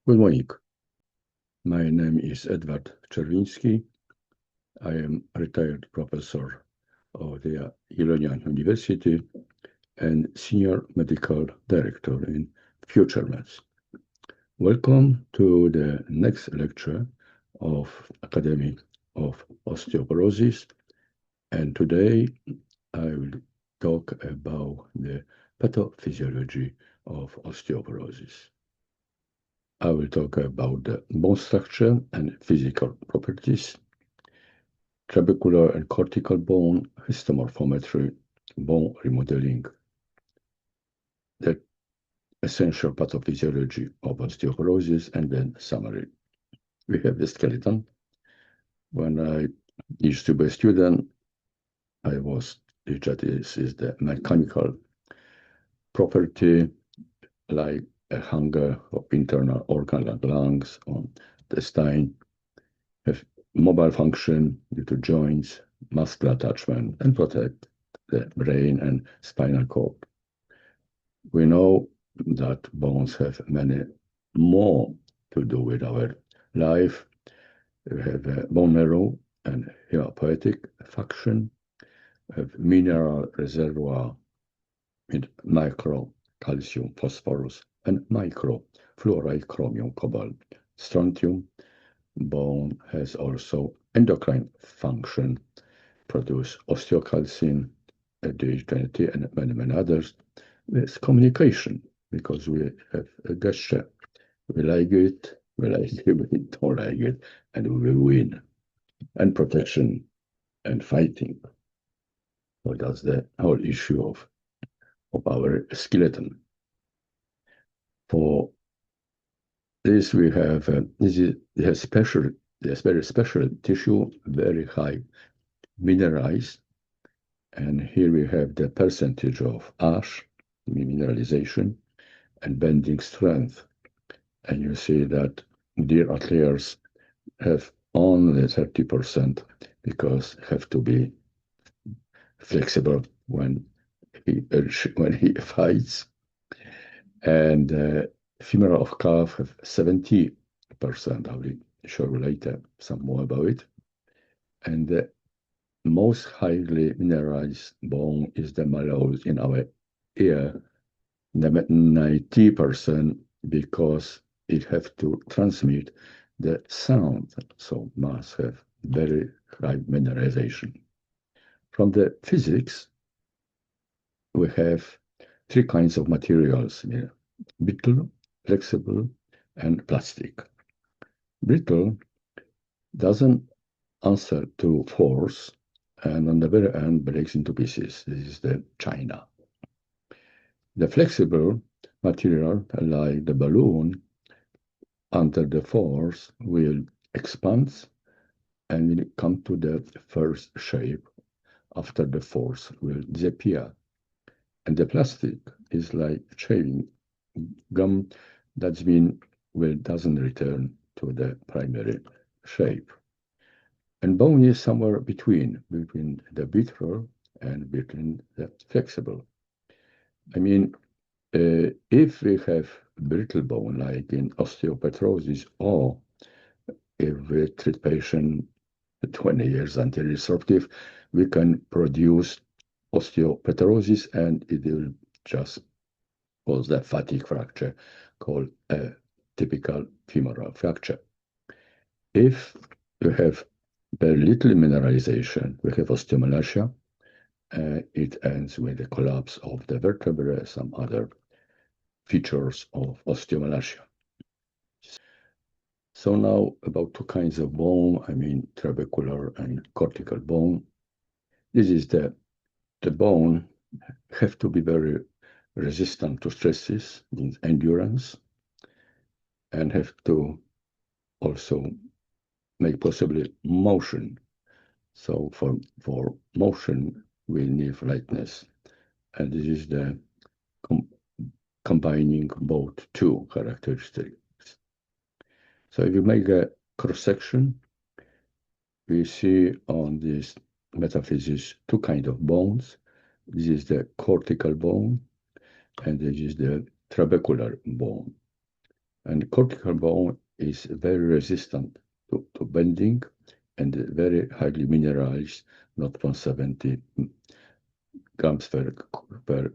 Good morning. My name is Edward Czerwiński. I am a retired professor of the Jagiellonian University and Senior Medical Director in Futuremeds. Welcome to the next lecture of Academy of Osteoporosis. And today I will talk about the pathophysiology of osteoporosis. I will talk about the bone structure and physical properties, trabecular and cortical bone, histomorphometry, bone remodeling, the essential pathophysiology of osteoporosis, and then summary. We have the skeleton. When I used to be a student, this is the mechanical property, like a hunger of internal organ like lungs or intestine, have mobile function due to joints, muscular attachment, and protect the brain and spinal cord. We know that bones have many more to do with our life. We have a bone marrow and hematopoietic function, we have mineral reservoir with microcalcium, phosphorus, and microfluoride, chromium, cobalt, strontium. Bone has also endocrine function, produce osteocalcin, DHT, and many others. There's communication, because we have a gesture. We like it, we don't like it, and we will win. And protection and fighting. So that's the whole issue of our skeleton. For this we have very special tissue, very high mineralized, and here we have the percentage of ash, mineralization, and bending strength. And you see that deer athlete have only 30% because have to be flexible when he fights. And femur of calf have 70%. I will show you later some more about it. And the most highly mineralized bone is the malleus in our ear, 90%, because it have to transmit the sound, so must have very high mineralization. From the physics, we have three kinds of materials here: brittle, flexible, and plastic. Brittle doesn't answer to force, and on the very end breaks into pieces. This is the china. The flexible material, like the balloon, under the force will expand and will come to the first shape after the force will disappear. And the plastic is like chewing gum, that's mean doesn't return to the primary shape. And bone is somewhere between the brittle and between the flexible. I mean, if we have brittle bone, like in osteoporosis, or if we treat patient 20 years until resorptive, we can produce osteoporosis, and it will just cause the fatigue fracture called a typical femoral fracture. If you have very little mineralization, we have osteomalacia. It ends with the collapse of the vertebrae, some other features of osteomalacia. So now about two kinds of bone, I mean trabecular and cortical bone. This is the bone have to be very resistant to stresses, means endurance, and have to also make possibly motion. So for motion, we need lightness, and this is the combining both two characteristics. So if you make a cross-section, we see on this metaphysics two kinds of bones. This is the cortical bone, and this is the trabecular bone. And cortical bone is very resistant to bending and very highly mineralized, not 170 grams per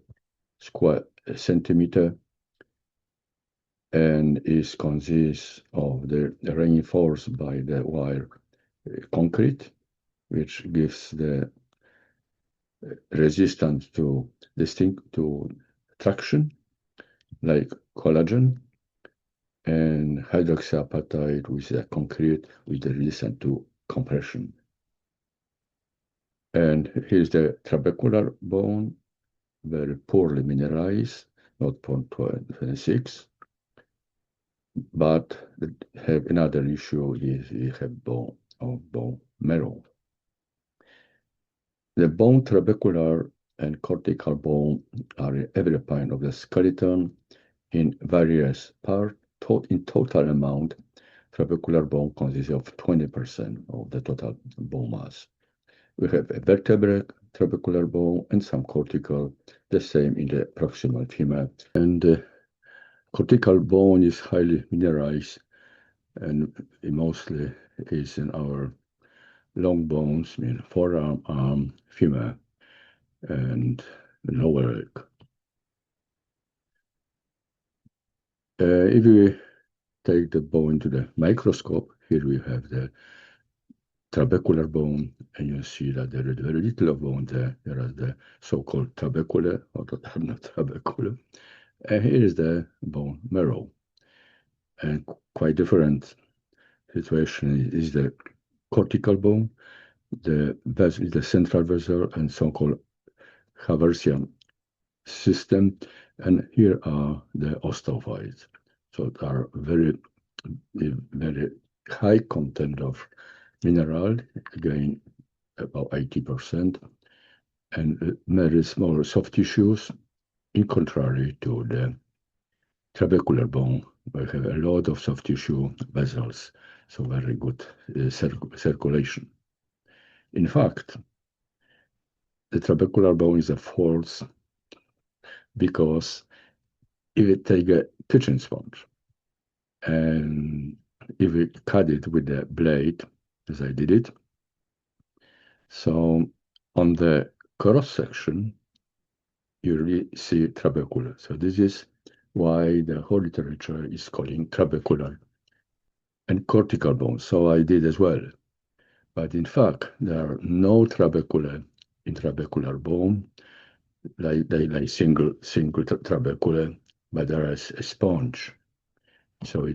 square centimeter, and is consists of the reinforced by the wire concrete, which gives the resistance to traction, like collagen, and hydroxyapatite with the concrete with the resistance to compression. And here's the trabecular bone, very poorly mineralized, not 0.26, but have another issue is we have bone marrow. The bone trabecular and cortical bone are in every point of the skeleton in various parts. In total amount, trabecular bone consists of 20% of the total bone mass. We have a vertebrate trabecular bone and some cortical, the same in the proximal femur. And cortical bone is highly mineralized and it mostly is in our long bones, forearm, arm, femur, and lower leg. If we take the bone to the microscope, here we have the trabecular bone, and you see that there is very little of bone there. There is the so-called trabeculae, or not trabeculae. And here is the bone marrow. And quite different situation is the cortical bone, the central vessel, and so-called Haversian system. And here are the osteophytes. So there are very high content of mineral, again about 80%, and very small soft tissues, in contrary to the trabecular bone, where we have a lot of soft tissue vessels, so very good circulation. In fact, the trabecular bone is a false, because if you take a kitchen sponge and if we cut it with a blade, as I did it, so on the cross section, you really see trabecular. So this is why the whole literature is calling trabecular and cortical bone. So I did as well. But in fact, there are no trabeculae in trabecular bone, like single trabeculae, but there is a sponge. So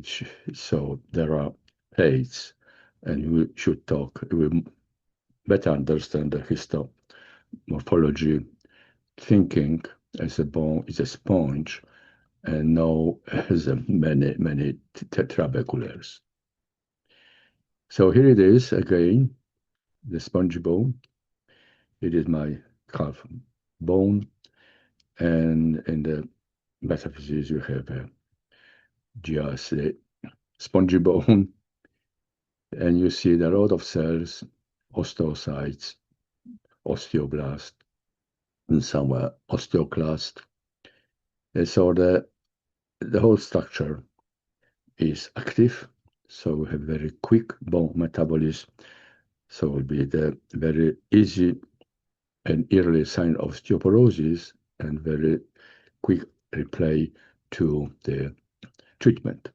there are plates, and we should we better understand the histomorphology, thinking as a bone is a sponge, and now has many trabeculaires. So here it is again, the spongy bone. It is my calf bone, and in the metaphysics you have just a spongy bone, and you see there are a lot of cells, osteocytes, osteoblast, and somewhere osteoclast. And so the whole structure is active, so we have very quick bone metabolism. So it will be the very easy and early sign of osteoporosis and very quick reply to the treatment.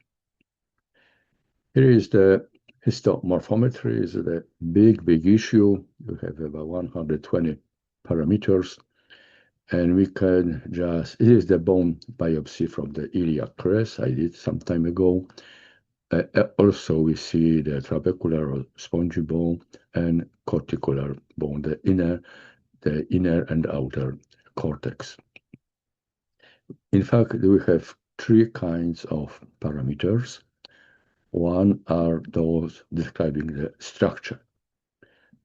Here is the histomorphometry, is the big issue. You have about 120 parameters, and we can just, it is the bone biopsy from the iliac crest I did some time ago. Also, we see the trabecular or spongy bone and corticular bone, the inner and outer cortex. In fact, we have three kinds of parameters. One are those describing the structure.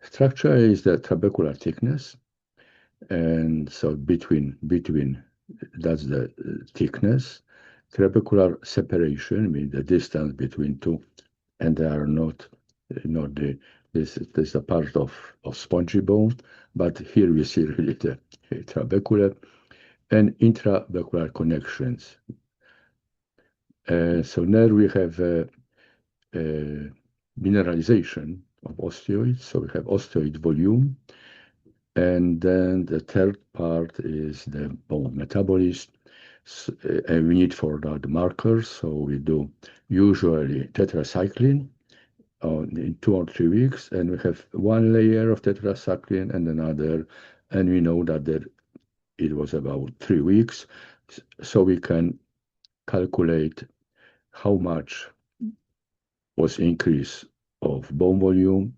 Structure is the trabecular thickness, and so between that's the thickness. Trabecular separation means the distance between two, and they are not this is a part of spongy bone, but here we see really the trabecular and intratrabecular connections. So now we have mineralization of osteoids. So we have osteoid volume. And then the third part is the bone metabolism. And we need for that markers. So we do usually tetracycline in 2 or 3 weeks. And we have one layer of tetracycline and another. And we know that it was about 3 weeks. So we can calculate how much was increase of bone volume,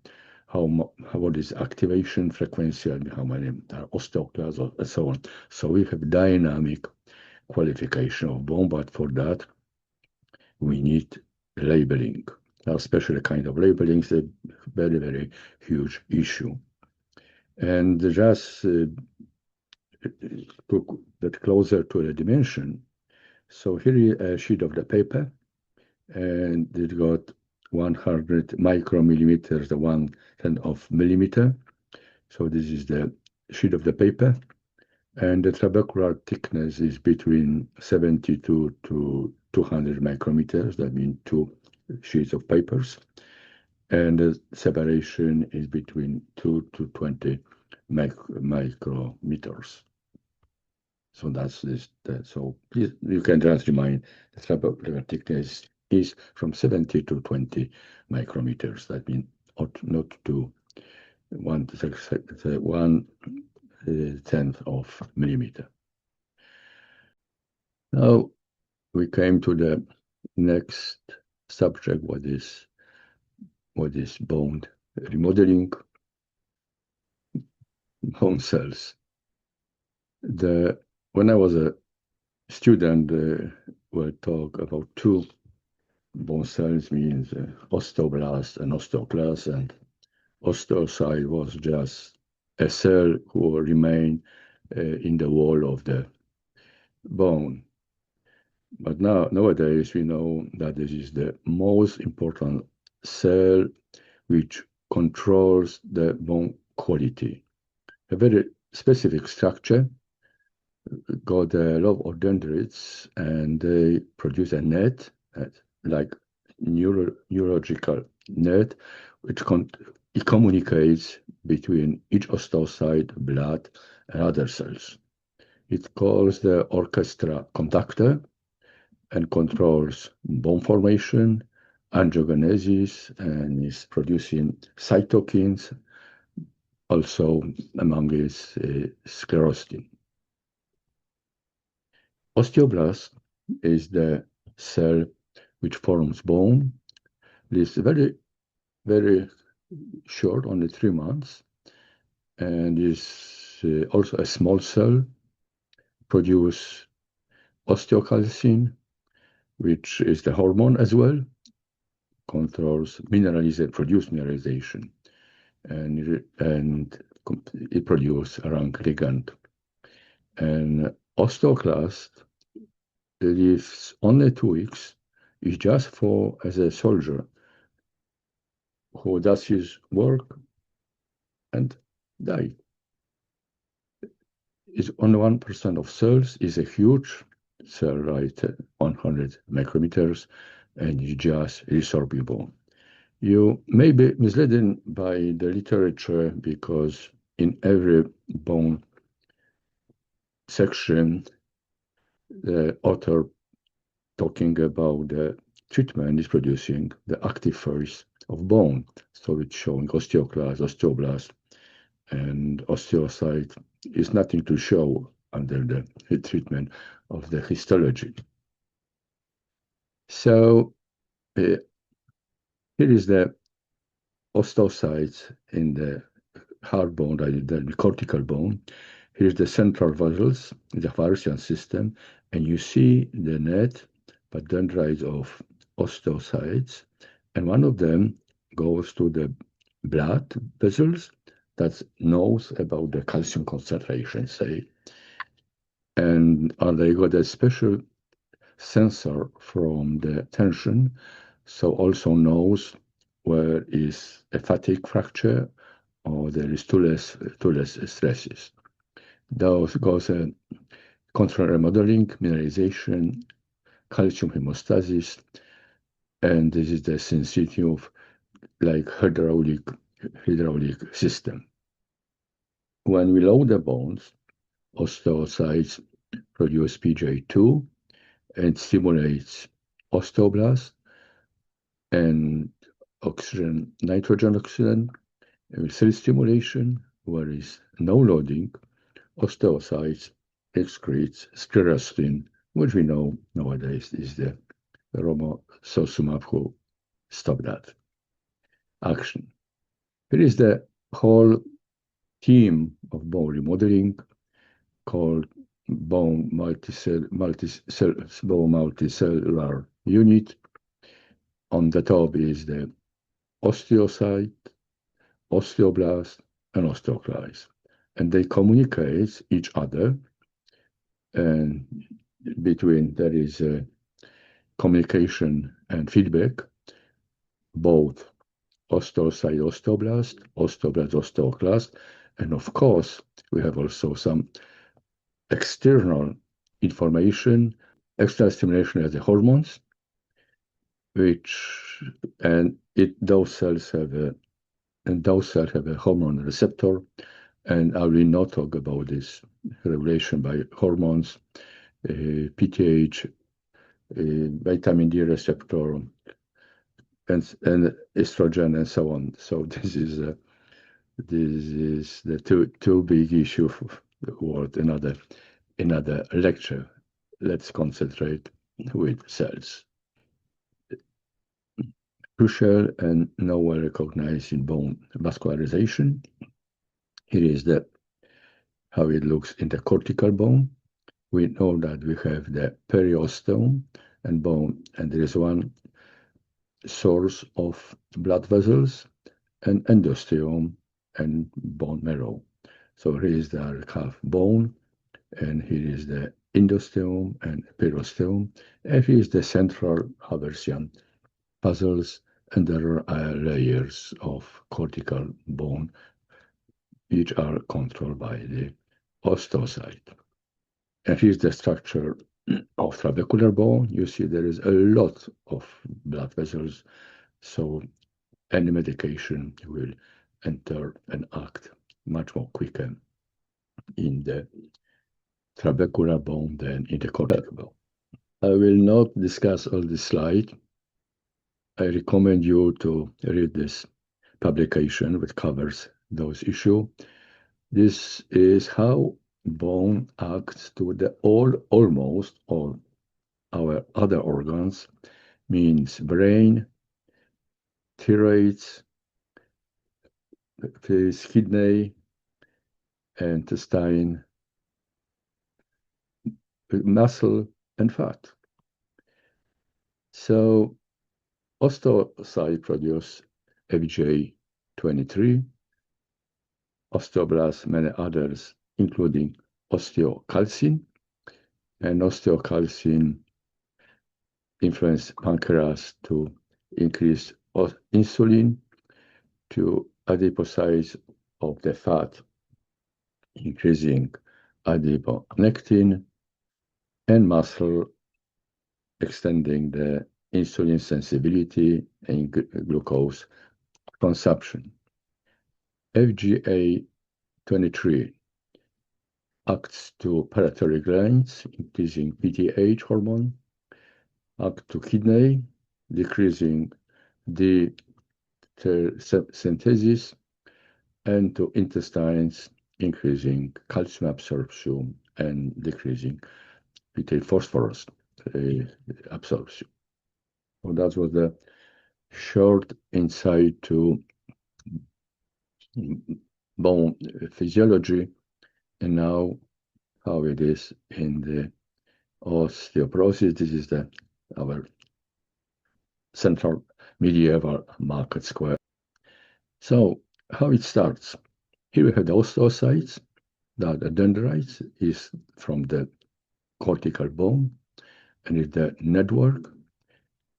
what is activation frequency, and how many are osteoclasts, and so on. So we have dynamic qualification of bone, but for that we need labeling. Now, especially kind of labeling is a very, very huge issue. And just to get closer to the dimension, so here is a sheet of the paper, and it got 100 micromillimeters, the 1/10 of millimeter. So this is the sheet of the paper, and the trabecular thickness is between 72 to 200 micrometers. That means 2 sheets of papers, and the separation is between 2 to 20 micrometers. So that's this. So please, you can just remind the trabecular thickness is from 70 to 20 micrometers. That means not to 1/10 of millimeter. Now we came to the next subject, what is bone remodeling, bone cells. When I was a student, we'll talk about 2 bone cells, means osteoblast and osteoclast, and osteocyte was just a cell who remain in the wall of the bone. But nowadays we know that this is the most important cell which controls the bone quality. A very specific structure, got a lot of dendrites, and they produce a net, like neurological net, which it communicates between each osteocyte, blood, and other cells. It calls the orchestra conductor and controls bone formation, angiogenesis, and is producing cytokines, also among is sclerostin. Osteoblast is the cell which forms bone. It is very, very short, only 3 months, and is also a small cell, produce osteocalcin, which is the hormone as well, controls mineralization, produce mineralization, and it produces RANKL ligand. And osteoclast lives only 2 weeks. Is just as a soldier who does his work and die. Is only 1% of cells, is a huge cell, right? 100 micrometers, and is just resorbable. You may be misled by the literature, because in every bone section, the author talking about the treatment is producing the active phase of bone. So it's showing osteoclast, osteoblast, and osteocyte is nothing to show under the treatment of the histology. So here is the osteocytes in the hard bone, the cortical bone. Here's the central vessels, the Varsian system, and you see the net, but dendrites of osteocytes, and one of them goes to the blood vessels that knows about the calcium concentration, say, and they got a special sensor from the tension, so also knows where is a fatigue fracture or there is too less stresses. Those goes control remodeling, mineralization, calcium hemostasis, and this is the sensitive, like hydraulic system. When we load the bones, osteocytes produce PJ2 and stimulates osteoblast and nitrogen oxygen cell stimulation, whereas no loading, osteocytes excretes sclerostin, which we know nowadays is the romosozumab who stop that action. Here is the whole team of bone remodeling called bone multicellular unit. On the top is the osteocyte, osteoblast, and osteoclast. And they communicate each other, and between there is a communication and feedback, both osteocyte, osteoblast, osteoblast, osteoclast, and of course, we have also some external information, external stimulation as the hormones, those cells have a hormone receptor, and I will not talk about this regulation by hormones, PTH, vitamin D receptor, and estrogen, and so on. So this is the two big issue for the world. Another lecture. Let's concentrate with cells. Crucial and now well recognized in bone vascularization. Here is how it looks in the cortical bone. We know that we have the periosteum and bone, and there is one source of blood vessels and endosteum and bone marrow. So here is the calf bone, and here is the endosteum and periosteum, and here is the central Haversian puzzles, and there are layers of cortical bone which are controlled by the osteocyte. And here's the structure of trabecular bone. You see there is a lot of blood vessels, so any medication will enter and act much more quicker in the trabecular bone than in the cortical bone. I will not discuss all this slide. I recommend you to read this publication which covers those issues. This is how bone acts to almost all our other organs, means brain, thyroid, kidney, intestine, muscle, and fat. So osteocyte produce FJ23, osteoblast, many others, including osteocalcin, and osteocalcin influence pancreas to increase insulin, to adipocytes of the fat, increasing adiponectin, and muscle, extending the insulin sensibility and glucose consumption. FGA23 acts to pituitary glands, increasing PTH hormone, act to kidney, decreasing the synthesis, and to intestines, increasing calcium absorption and decreasing fetal phosphorus absorption. So that was the short insight to bone physiology, and now how it is in the osteoporosis. This is our central medieval market square. So how it starts? Here we have the osteocytes, that the dendrites is from the cortical bone, and it's the network.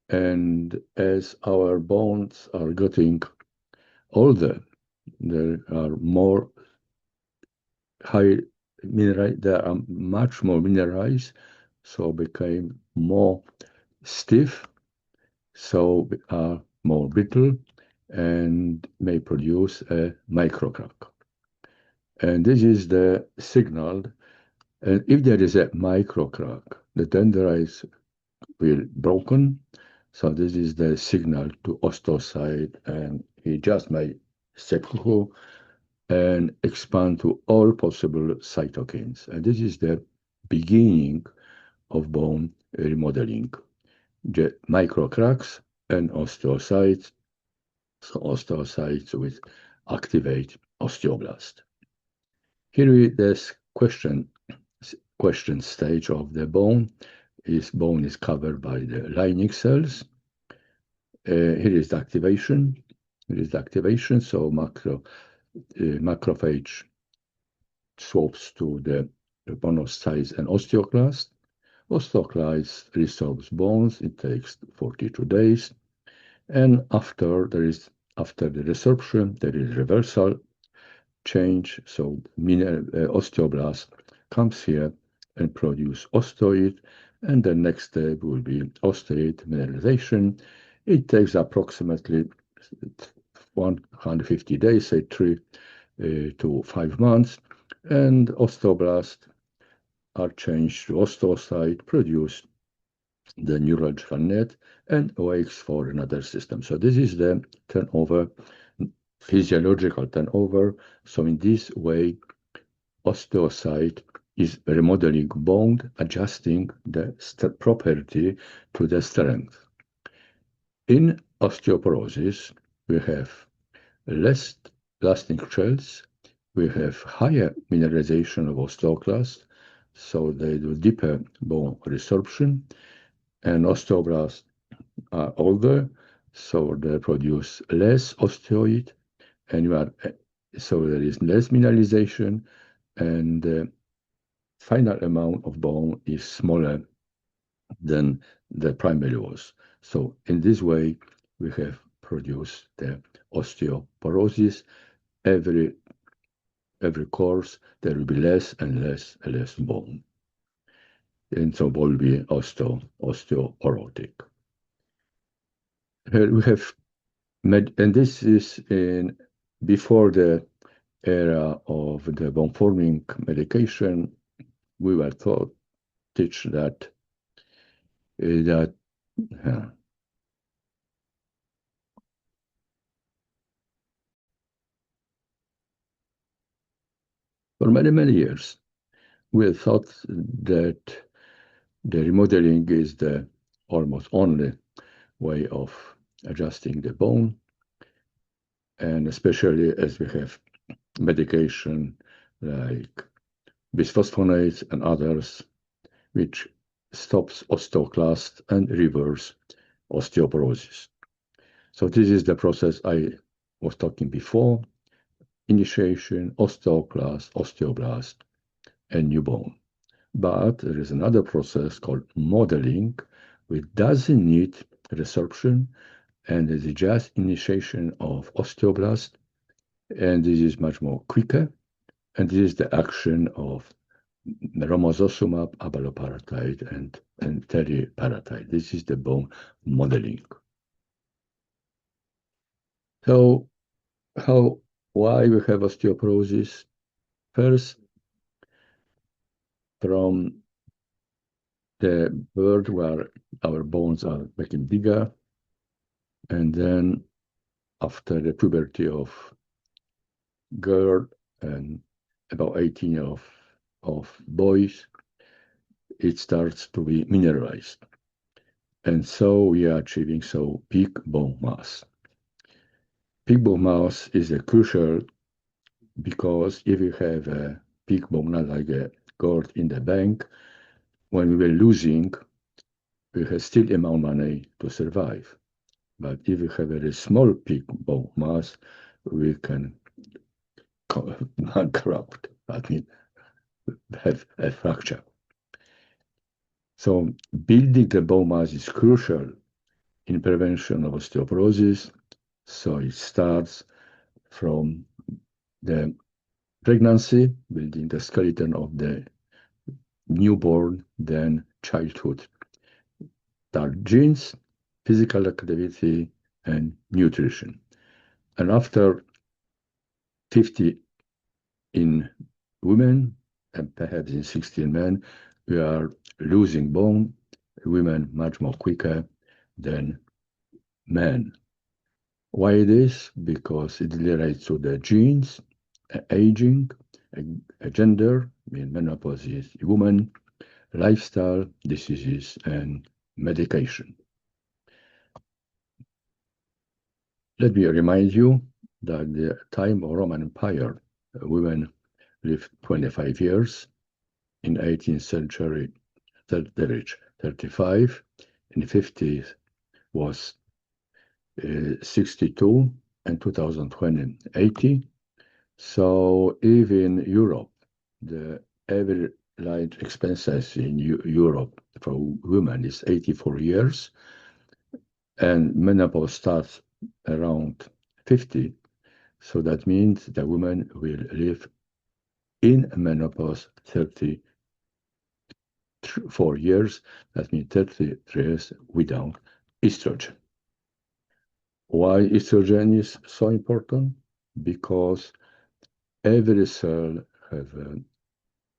And as our bones are getting older, there are more they are much more mineralized, so became more stiff, so are more brittle and may produce a microcrack. And this is the signal. And if there is a microcrack, the dendrites will broken. So this is the signal to osteocyte, and he just may seppuku and expand to all possible cytokines. And this is the beginning of bone remodeling. The microcracks and osteocytes, so osteocytes will activate osteoblast. Here is this question stage of the bone. Bone is covered by the lining cells. Here is the activation. Here is the activation. So macrophage swaps to the monocytes and osteoclast. Osteoclast resorbs bones. It takes 42 days. And after the resorption, there is reversal change. So osteoblast comes here and produce osteoid. And the next step will be osteoid mineralization. It takes approximately 150 days, say 3 to 5 months, and osteoblasts are changed to osteocyte, produce the neurological net, and wakes for another system. So this is the turnover, physiological turnover. So in this way, osteocyte is remodeling bone, adjusting the property to the strength. In osteoporosis, we have less lasting shells, we have higher mineralization of osteoclast, so they do deeper bone resorption, and osteoblasts are older, so they produce less osteoid, and so there is less mineralization, and the final amount of bone is smaller than the primary was. So in this way, we have produced the osteoporosis. Every course, there will be less and less bone. And so bone will be osteoporotic. Here we have, and this is before the era of the bone-forming medication. We were teach that for many years, we thought that the remodeling is the almost only way of adjusting the bone, and especially as we have medication like bisphosphonates and others, which stops osteoclast and reverse osteoporosis. So this is the process I was talking before: initiation, osteoclast, osteoblast, and new bone. But there is another process called modeling, which doesn't need resorption, and it is just initiation of osteoblast, and this is much more quicker, and this is the action of romosozumab, abaloparatide, and teriparatide. This is the bone modeling. So why we have osteoporosis? First, from the birth where our bones are getting bigger, and then after the puberty of girl and about 18 of boys, it starts to be mineralized. And so we are achieving peak bone mass. Peak bone mass is a crucial, because if you have a peak bone, not like a gold in the bank, when we were losing, we have still amount of money to survive. But if you have a very small peak bone mass, we can bankrupt, have a fracture. So building the bone mass is crucial in prevention of osteoporosis. So it starts from the pregnancy, building the skeleton of the newborn, then childhood. There are genes, physical activity, and nutrition. And after 50 in women and perhaps in 60 in men, we are losing bone, women much more quicker than men. Why this? Because it relates to the genes, aging, gender, I mean menopause is woman, lifestyle, diseases, and medication. Let me remind you that the time of Roman Empire, women lived 25 years. In 18th century, they reached 35. In the 50s was 62, and 2020, 80. So even Europe, the average life expectancy in Europe for women is 84 years, and menopause starts around 50. So that means the woman will live in menopause 34 years. That means 33 years without estrogen. Why estrogen is so important? Because every cell has an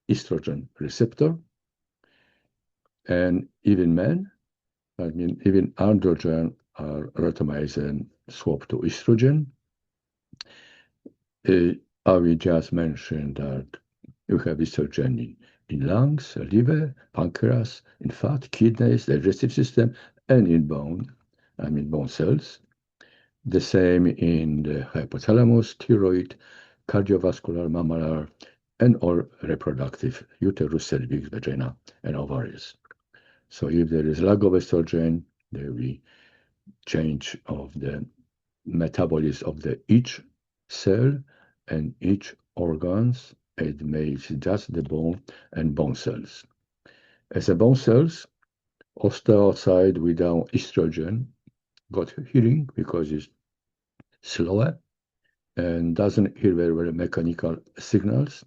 estrogen receptor, and even men, I mean, even androgen are randomized and swap to estrogen. I will just mention that you have estrogen in lungs, liver, pancreas, in fat, kidneys, digestive system, and in bone, I mean bone cells. The same in the hypothalamus, thyroid, cardiovascular, mammary, and all reproductive, uterus, cervix, vagina, and ovaries. So if there is lack of estrogen, there will be change of the metabolism of each cell and each organs. It makes just the bone and bone cells. As a bone cells, osteocyte without estrogen got healing because it's slower and doesn't hear very well mechanical signals,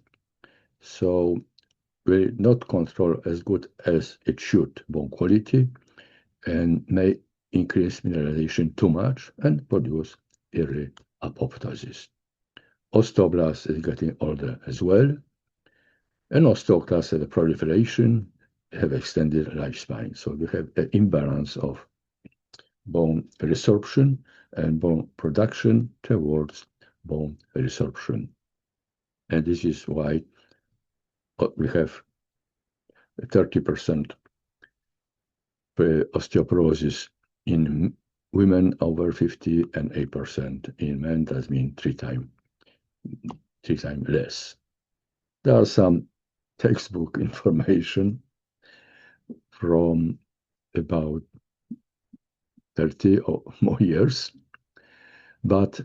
so will not control as good as it should bone quality, and may increase mineralization too much and produce early apoptosis. Osteoblast is getting older as well, and osteoclast have a proliferation, have extended lifespan. So we have an imbalance of bone resorption and bone production towards bone resorption. And this is why we have 30% osteoporosis in women over 50 and 8% in men. That means three times less. There are some textbook information from about 30 or more years, but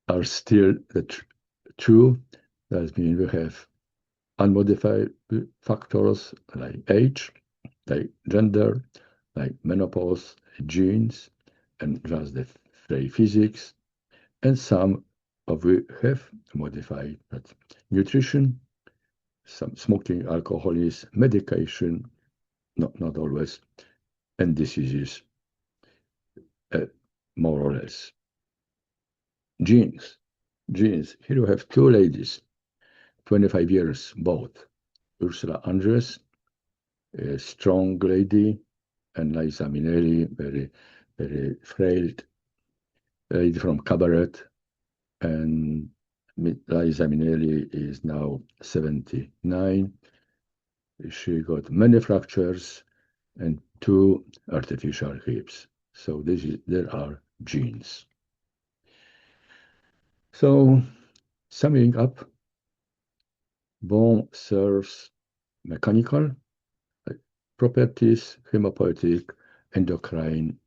are still true. That means we have unmodified factors like age, like gender, like menopause, genes, and just the physics, and some of we have modified, but nutrition, some smoking, alcoholism, medication, not always, and diseases, more or less. Genes. Here you have two ladies, 25 years both. Ursula Andress, a strong lady, and Liza Minnelli, very frail lady from Cabaret. And Liza Minnelli is now 79. She got many fractures and 2 artificial hips. So there are genes. So summing up, bone serves mechanical properties, hematopoietic, endocrine,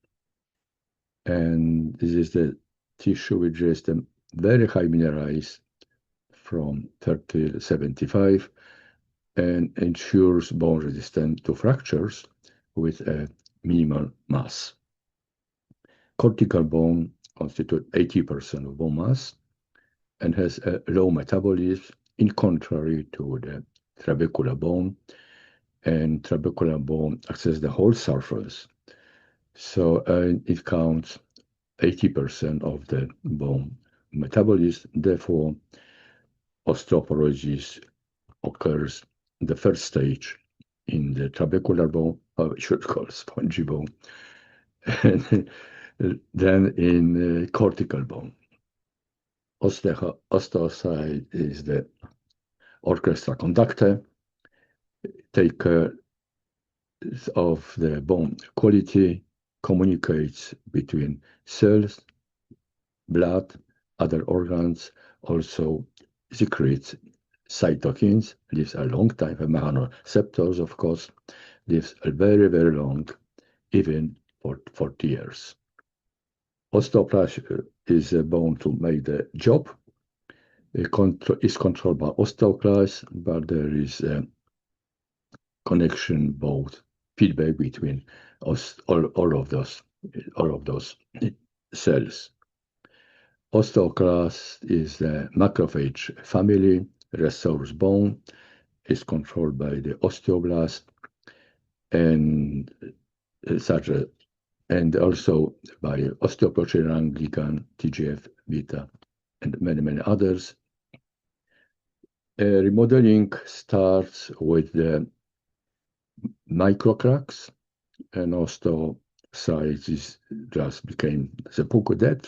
and this is the tissue which is the very high mineralized from 30 to 75 and ensures bone resistant to fractures with a minimal mass. Cortical bone constitutes 80% of bone mass and has a low metabolism, in contrary to the trabecular bone. And trabecular bone accesses the whole surface So it counts 80% of the bone metabolism. Therefore, osteoporosis occurs in the first stage in the trabecular bone, or we should call spongy bone, and then in cortical bone. Osteocyte is the orchestra conductor, take care of the bone quality, communicates between cells, blood, other organs, also secretes cytokines, lives a long time. Mechanoreceptors, of course, lives a very, very long, even for 40 years. Osteoblast is a bone to make the job. It is controlled by osteoclast, but there is a connection, both feedback between all of those cells. Osteoclast is the macrophage family, restores bone, is controlled by the osteoblast, and and also by osteoprotegerin, glycan, TGFα, and many, many others. Remodeling starts with the microcracks, and osteocytes just became seppuku dead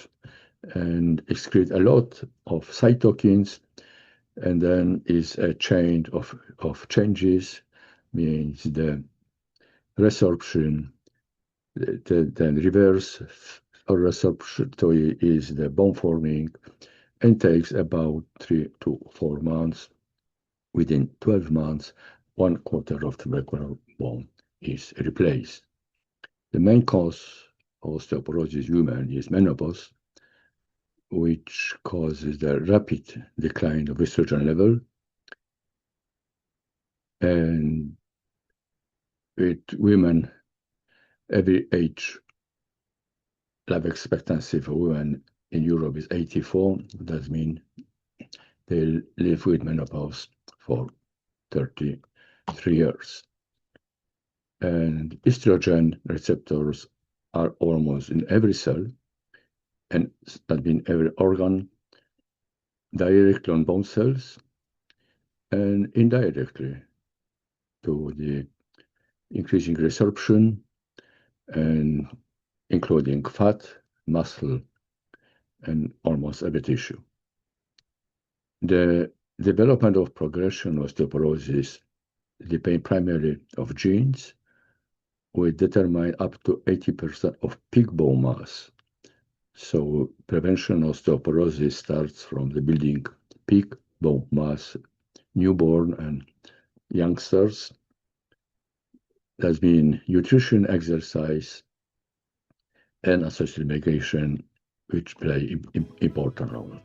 and excrete a lot of cytokines, and then is a chain of changes, means the resorption, then reverse or resorption is the bone forming, and takes about 3 to 4 months. Within 12 months, 1/4 of trabecular bone is replaced. The main cause of osteoporosis in women is menopause, which causes the rapid decline of estrogen level, and with women, every age life expectancy for women in Europe is 84. That means they live with menopause for 33 years. And estrogen receptors are almost in every cell, and that means every organ, directly on bone cells, and indirectly to the increasing resorption, and including fat, muscle, and almost every tissue. The development of progression of osteoporosis depends primarily of genes, which determine up to 80% of peak bone mass. So prevention of osteoporosis starts from the building peak bone mass, newborn and youngsters. That's been nutrition, exercise, and associated medication, which play important role.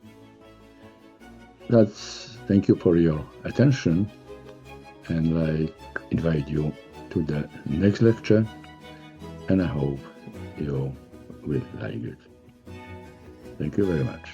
Thank you for your attention, and I invite you to the next lecture, and I hope you will like it. Thank you very much.